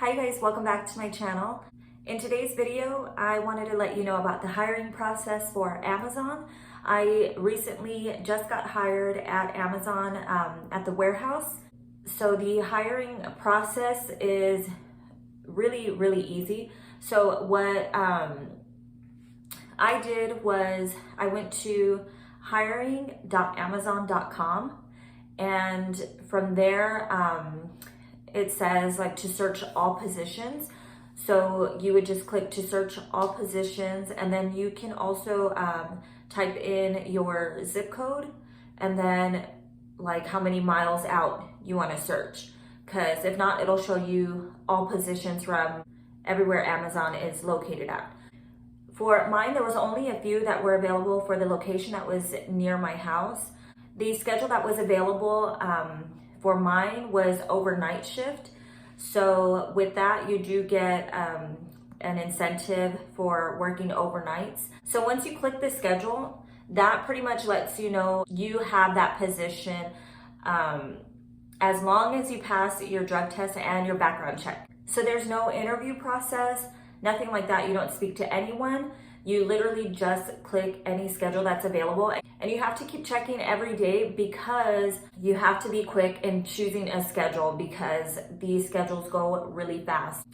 Hi guys, welcome back to my channel. In today's video, I wanted to let you know about the hiring process for Amazon. I recently just got hired at Amazon at the warehouse. So the hiring process is really easy. So what I did was I went to hiring.amazon.com, and from there it says like to search all positions. So you would just click to search all positions, and then you can also type in your zip code and then like how many miles out you want to search, because if not, it'll show you all positions from everywhere Amazon is located at. For mine, there was only a few that were available for the location that was near my house. The schedule that was available for mine was overnight shift. So with that, you do get an incentive for working overnights. So once you click the schedule, that pretty much lets you know you have that position as long as you pass your drug test and your background check. So there's no interview process, nothing like that. You don't speak to anyone. You literally just click any schedule that's available, and you have to keep checking every day because you have to be quick in choosing a schedule because these schedules go really fast.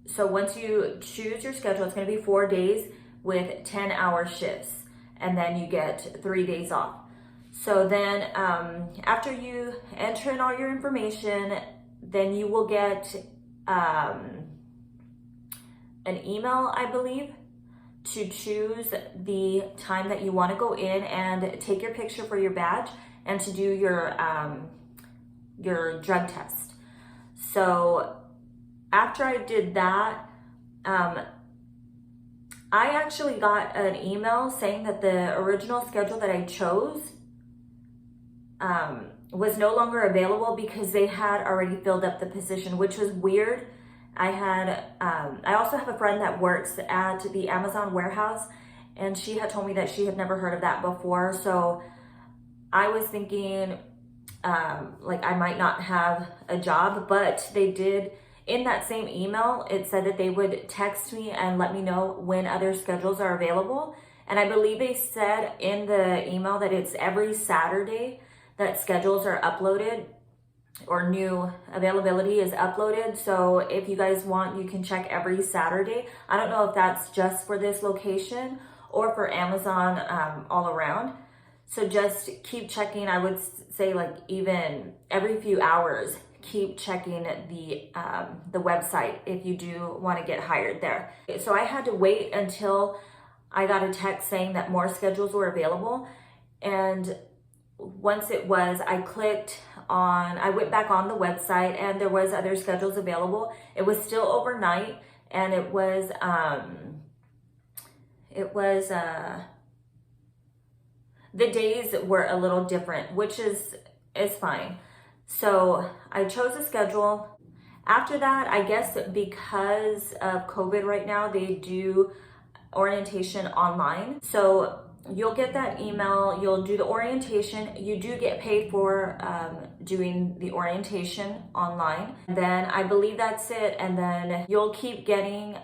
So once you choose your schedule, it's going to be 4 days with 10-hour shifts, and then you get 3 days off. So then after you enter in all your information, then you will get an email, I believe, to choose the time that you want to go in and take your picture for your badge and to do your drug test. So after I did that, I actually got an email saying that the original schedule that I chose was no longer available because they had already filled up the position, which was weird. I also have a friend that works at the Amazon warehouse, and she had told me that she had never heard of that before. So I was thinking like I might not have a job, but they did, in that same email, it said that they would text me and let me know when other schedules are available. And I believe they said in the email that it's every Saturday that schedules are uploaded or new availability is uploaded. So if you guys want, you can check every Saturday. I don't know if that's just for this location or for Amazon all around. So just keep checking. I would say like even every few hours, keep checking the website if you do want to get hired there. So I had to wait until I got a text saying that more schedules were available. And once it was, I went back on the website and there was other schedules available. It was still overnight, and it was the days were a little different, which is fine. So I chose a schedule. After that, I guess because of COVID right now, they do orientation online. So you'll get that email, you'll do the orientation. You do get paid for doing the orientation online. And then I believe that's it. And then you'll keep getting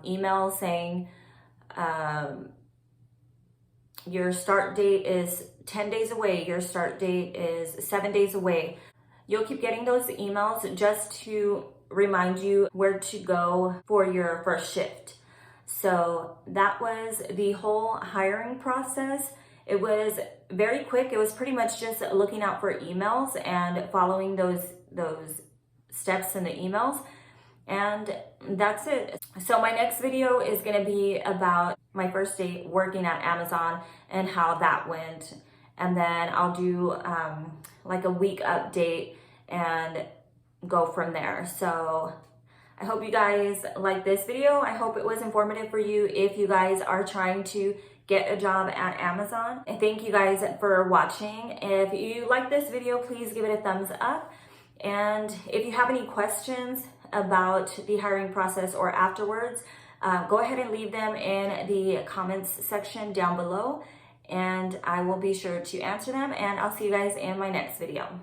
emails saying your start date is 10 days away, your start date is 7 days away. You'll keep getting those emails just to remind you where to go for your first shift. So that was the whole hiring process. It was very quick. It was pretty much just looking out for emails and following those steps in the emails. And that's it. So my next video is going to be about my first day working at Amazon and how that went. And then I'll do like a week update and go from there. So I hope you guys like this video. I hope it was informative for you if you guys are trying to get a job at Amazon. And thank you guys for watching. If you like this video, please give it a thumbs up. And if you have any questions about the hiring process or afterwards, go ahead and leave them in the comments section down below, and I will be sure to answer them. And I'll see you guys in my next video.